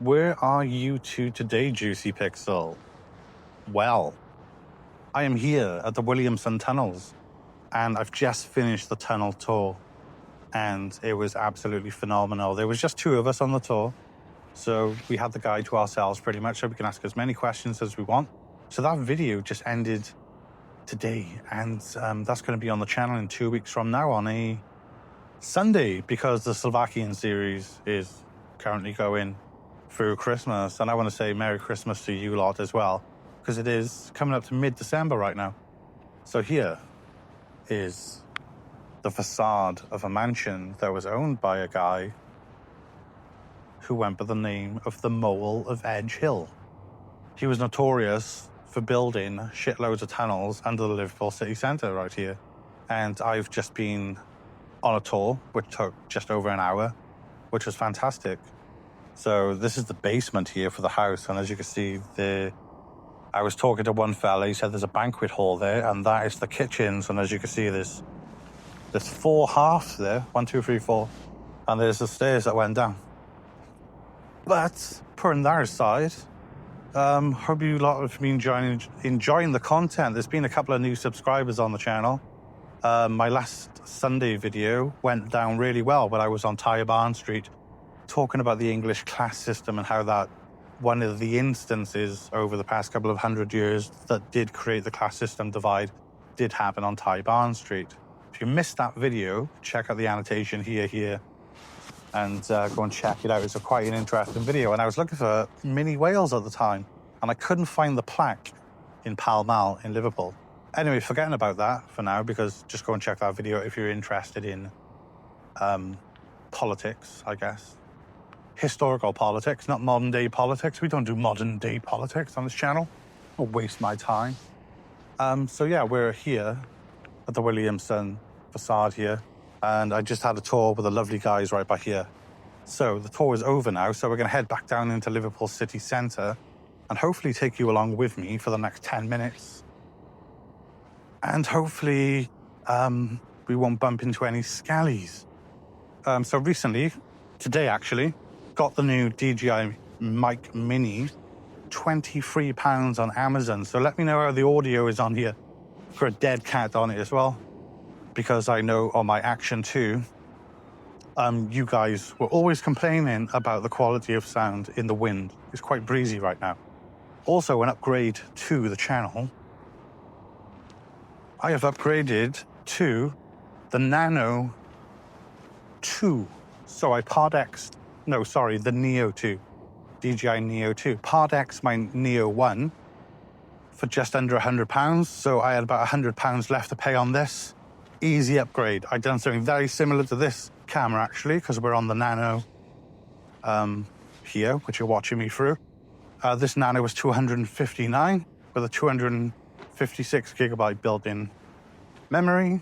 Where are you two today, Juicy Pixel? Well, I am here at the Williamson Tunnels, and I've just finished the tunnel tour, and it was absolutely phenomenal. There was just two of us on the tour, so we had the guide to ourselves pretty much, so we can ask as many questions as we want. So that video just ended today, and that's going to be on the channel in 2 weeks from now on a Sunday, because the Slovakian series is currently going through Christmas, and I want to say Merry Christmas to you lot as well, because it is coming up to mid-December right now. So here is the facade of a mansion that was owned by a guy who went by the name of the Mole of Edge Hill. He was notorious for building shitloads of tunnels under the Liverpool city centre right here. And I've just been on a tour, which took just over an hour, which was fantastic. So this is the basement here for the house, and as you can see, I was talking to one fella. He said there's a banquet hall there, and that is the kitchens. And as you can see, there's 4 halves there, 1, 2, 3, 4, and there's the stairs that went down. But putting that aside, hope you lot have been enjoying the content. There's been a couple of new subscribers on the channel. My last Sunday video went down really well when I was on Tyre Barn Street, talking about the English class system and how that one of the instances over the past couple of 100 years that did create the class system divide did happen on Tyre Barn Street. If you missed that video, check out the annotation here, and go and check it out. It's quite an interesting video. And I was looking for mini whales at the time, and I couldn't find the plaque in Pall Mall in Liverpool. Anyway, forgetting about that for now, because just go and check that video if you're interested in politics, I guess. Historical politics, not modern day politics. We don't do modern day politics on this channel. I'll waste my time. So yeah, we're here at the Williamson facade here, and I just had a tour with the lovely guys right by here. So the tour is over now, so we're going to head back down into Liverpool city centre and hopefully take you along with me for the next 10 minutes. And hopefully we won't bump into any scallies. So recently, today actually, got the new DJI Mic Mini, £23 on Amazon. So let me know how the audio is on here. For a dead cat on it as well, because I know on my Action 2, you guys were always complaining about the quality of sound in the wind. It's quite breezy right now. Also, an upgrade to the channel. I have upgraded to the Nano 2. So I the Neo 2, DJI Neo 2. X my Neo 1 for just under £100. So I had about £100 left to pay on this. Easy upgrade. I've done something very similar to this camera actually, because we're on the Nano here, which you're watching me through. This Nano was $259 with a 256 gigabyte built-in memory.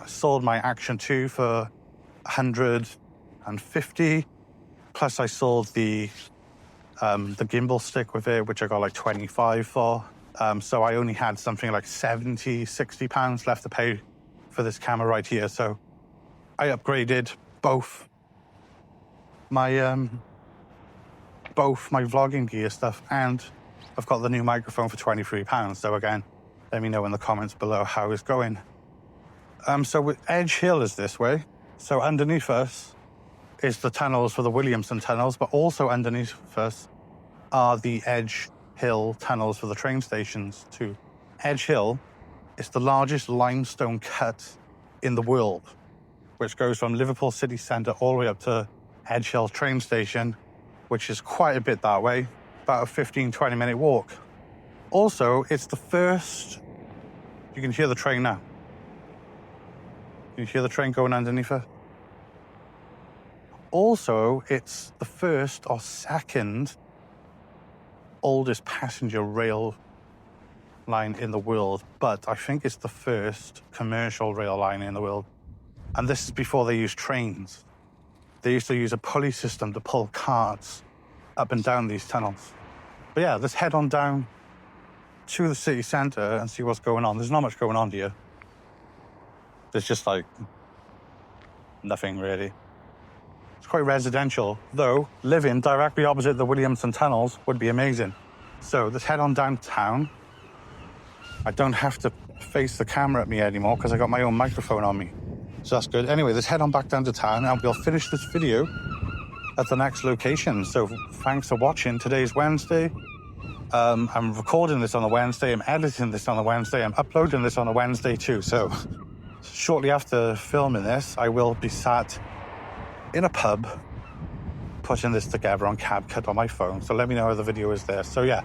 Sold my Action 2 for $150. Plus I sold the gimbal stick with it, which I got like 25 for. So I only had something like 70, 60 pounds left to pay for this camera right here. So I upgraded both my vlogging gear stuff, and I've got the new microphone for £23. So again, let me know in the comments below how it's going. So with Edge Hill is this way. So underneath us is the tunnels for the Williamson Tunnels, but also underneath us are the Edge Hill tunnels for the train stations too. Edge Hill is the largest limestone cut in the world, which goes from Liverpool city centre all the way up to Edge Hill train station, which is quite a bit that way, about a 15-20 minute walk. Also, it's the first, you can hear the train now. You hear the train going underneath it. Also, it's the first or second oldest passenger rail line in the world, but I think it's the first commercial rail line in the world. And this is before they used trains. They used to use a pulley system to pull carts up and down these tunnels. But yeah, let's head on down to the city centre and see what's going on. There's not much going on here. There's just like nothing really. It's quite residential, though living directly opposite the Williamson Tunnels would be amazing. So let's head on downtown. I don't have to face the camera at me anymore because I got my own microphone on me. So that's good. Anyway, let's head on back down to town and we'll finish this video at the next location. So thanks for watching. Today's Wednesday. I'm recording this on a Wednesday. I'm editing this on a Wednesday. I'm uploading this on a Wednesday too. So shortly after filming this, I will be sat in a pub putting this together on CapCut on my phone. So let me know how the video is there. So yeah.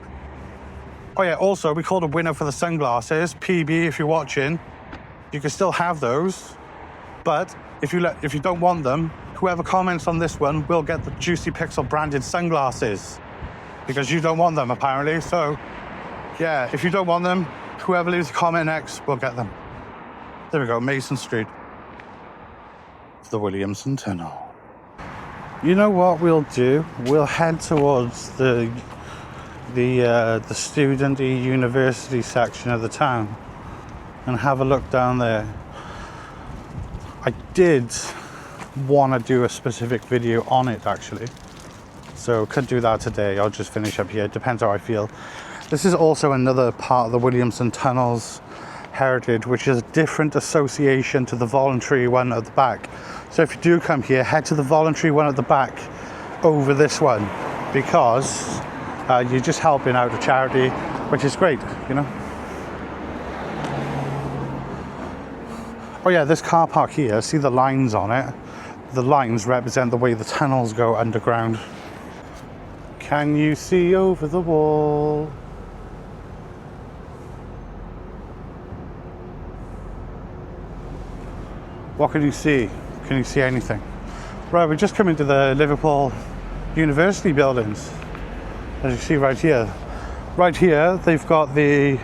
Oh yeah, also we called a winner for the sunglasses. PB, if you're watching, you can still have those. But if you don't want them, whoever comments on this one will get the Juicy Pixel branded sunglasses. Because you don't want them, apparently. So, yeah, if you don't want them, whoever leaves a comment next will get them. There we go, Mason Street. The Williamson Tunnel. You know what we'll do? We'll head towards the student university section of the town and have a look down there. I did want to do a specific video on it, actually. So could do that today. I'll just finish up here. It depends how I feel. This is also another part of the Williamson Tunnels heritage, which is a different association to the voluntary one at the back. So if you do come here, head to the voluntary one at the back over this one, because you're just helping out a charity, which is great, you know. Oh yeah, this car park here, see the lines on it? The lines represent the way the tunnels go underground. Can you see over the wall? What can you see? Can you see anything? Right, we just come into the Liverpool University buildings. As you see right here. Right here, they've got the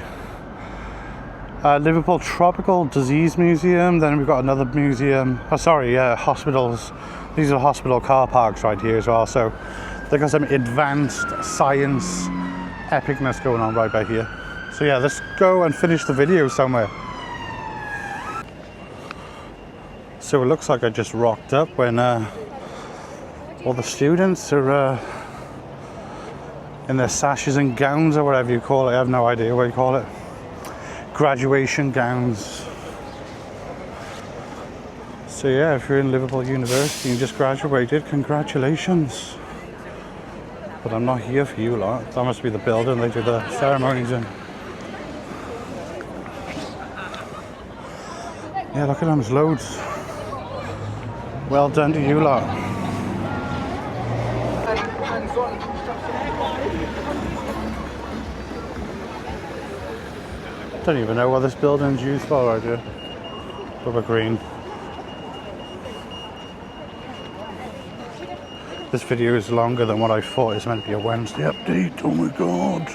Liverpool Tropical Disease Museum. Then we've got another museum. Hospitals. These are hospital car parks right here as well. So they've got some advanced science epicness going on right by here. So yeah, let's go and finish the video somewhere. So it looks like I just rocked up when all the students are in their sashes and gowns or whatever you call it. I have no idea what you call it. Graduation gowns. So yeah, if you're in Liverpool University and you just graduated, congratulations. But I'm not here for you lot. That must be the building they do the ceremonies in. Yeah, look at them, there's loads. Well done to you lot. Don't even know what this building's used for right here. Rubber green. This video is longer than what I thought. It's meant to be a Wednesday update. Oh my god.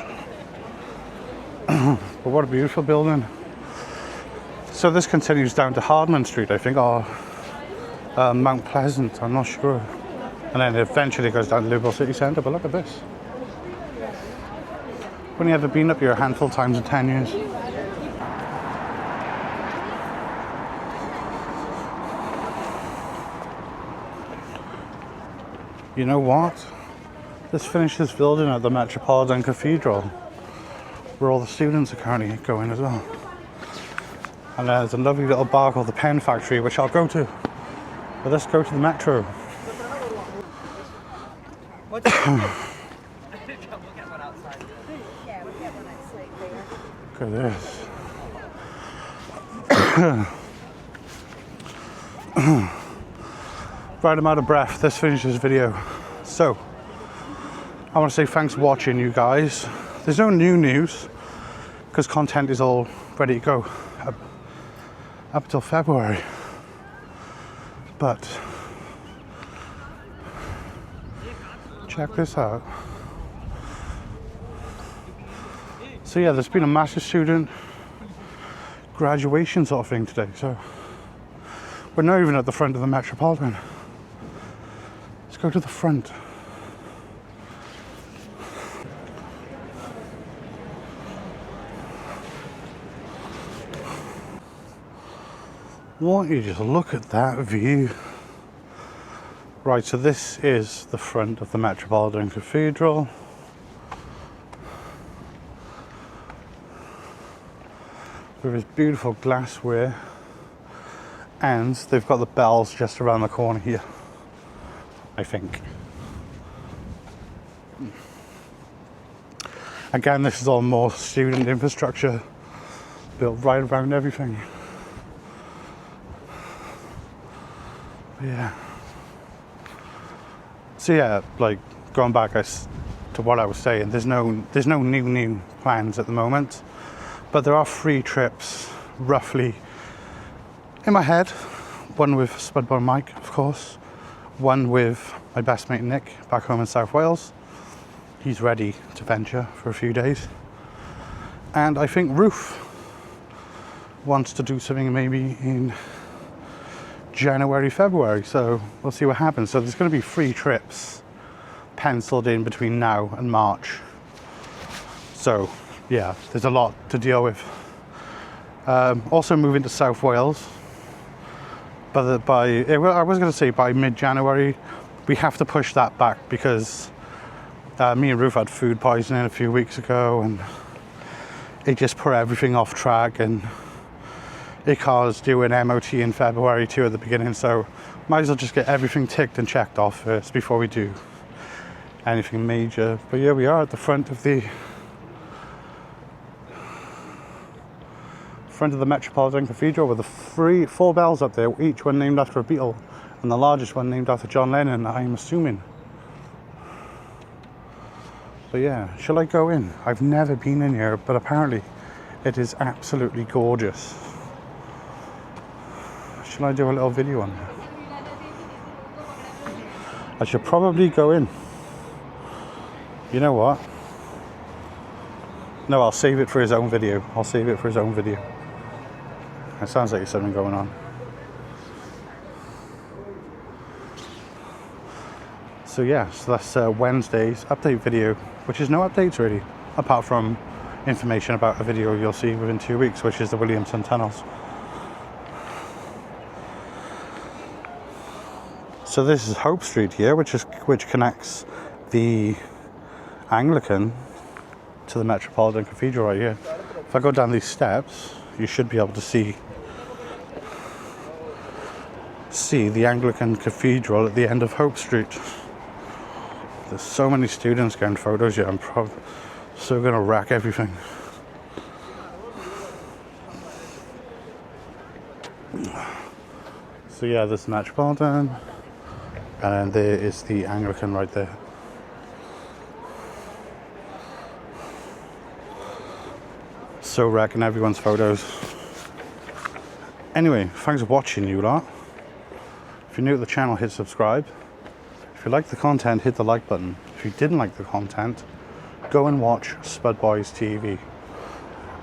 But what a beautiful building. So this continues down to Hardman Street, I think, or Mount Pleasant, I'm not sure. And then eventually goes down to Liverpool City Centre, but look at this. I've only ever been up here a handful of times in 10 years. You know what? Let's finish this building at the Metropolitan Cathedral, where all the students are currently going as well. And there's a lovely little bar called the Pen Factory, which I'll go to. But let's go to the metro. Look at this. Right, I'm out of breath. Let's finish this video. So, I want to say thanks for watching, you guys. There's no new news, because content is all ready to go up until February. But, check this out. So yeah, there's been a massive student graduation sort of thing today. So, we're not even at the front of the Metropolitan. Let's go to the front. Won't you just look at that view? Right, so this is the front of the Metropolitan Cathedral. With this beautiful glassware, and they've got the bells just around the corner here, I think. Again, this is all more student infrastructure built right around everything. Yeah. So yeah, like going back to what I was saying, there's no new plans at the moment, but there are 3 trips roughly in my head. One with Spudboy Mike, of course. One with my best mate Nick back home in South Wales. He's ready to venture for a few days. And I think Ruth wants to do something maybe in January, February, so we'll see what happens. So there's going to be 3 trips penciled in between now and March. So yeah, there's a lot to deal with. Also moving to South Wales, but I was going to say by mid-January. We have to push that back because me and Ruth had food poisoning a few weeks ago, and it just put everything off track, and it caused due an MOT in February too at the beginning, so might as well just get everything ticked and checked off first before we do anything major. But yeah, we are at the front of the Metropolitan Cathedral with the 4 bells up there, each one named after a Beatle, and the largest one named after John Lennon, I'm assuming. So yeah, shall I go in? I've never been in here, but apparently it is absolutely gorgeous. Shall I do a little video on that? I should probably go in. You know what? No, I'll save it for his own video. It sounds like there's something going on. So yeah, so that's Wednesday's update video, which is no updates really, apart from information about a video you'll see within 2 weeks, which is the Williamson Tunnels. So this is Hope Street here, which connects the Anglican to the Metropolitan Cathedral right here. If I go down these steps, you should be able to see the Anglican Cathedral at the end of Hope Street. There's so many students getting photos here. I'm probably so gonna wreck everything. So yeah, this is Metropolitan, and there is the Anglican right there. So wrecking everyone's photos. Anyway, thanks for watching, you lot. If you're new to the channel, hit subscribe. If you like the content, hit the like button. If you didn't like the content, go and watch Spud Boys TV.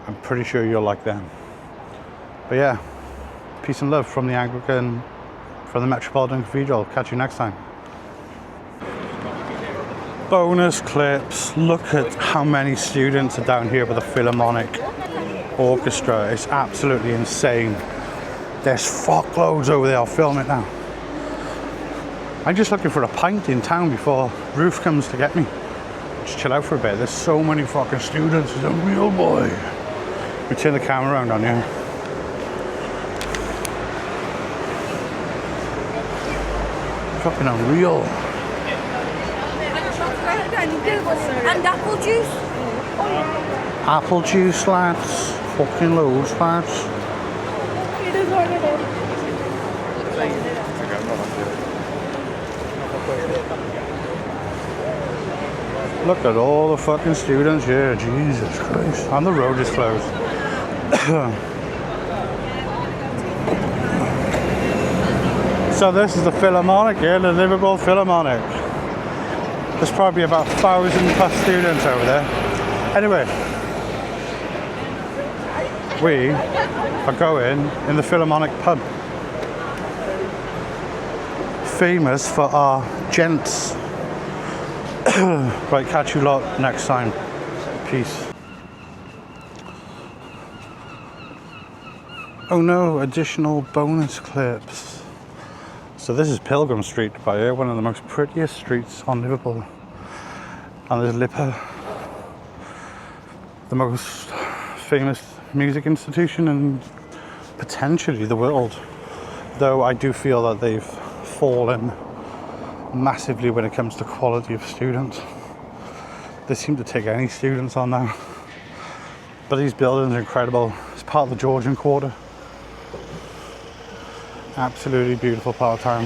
I'm pretty sure you'll like them. But yeah, peace and love from the Anglican, from the Metropolitan Cathedral. Catch you next time. Bonus clips. Look at how many students are down here with the Philharmonic Orchestra. It's absolutely insane. There's fuckloads over there. I'll film it now. I'm just looking for a pint in town before Ruth comes to get me. Just chill out for a bit. There's so many fucking students. It's unreal, boy. Let me turn the camera around on you. Fucking unreal. And apple juice. Apple juice, lads. Fucking loads, lads. Look at all the fucking students here. Jesus Christ. And the road is closed. So this is the Philharmonic here, the Liverpool Philharmonic. There's probably about 1,000+ students over there. Anyway, we are going in the Philharmonic pub. Famous for our gents. Right, catch you lot next time. Peace. Oh no, additional bonus clips. So this is Pilgrim Street by here, one of the most prettiest streets on Liverpool. And there's Lipa, the most famous music institution in potentially the world. Though I do feel that they've fallen massively when it comes to quality of students. They seem to take any students on now. But these buildings are incredible. It's part of the Georgian Quarter. Absolutely beautiful part of town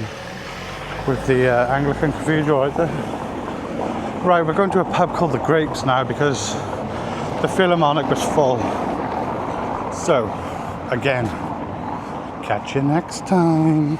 with the Anglican Cathedral right there. Right, we're going to a pub called The Grapes now because the Philharmonic was full. So, again, catch you next time.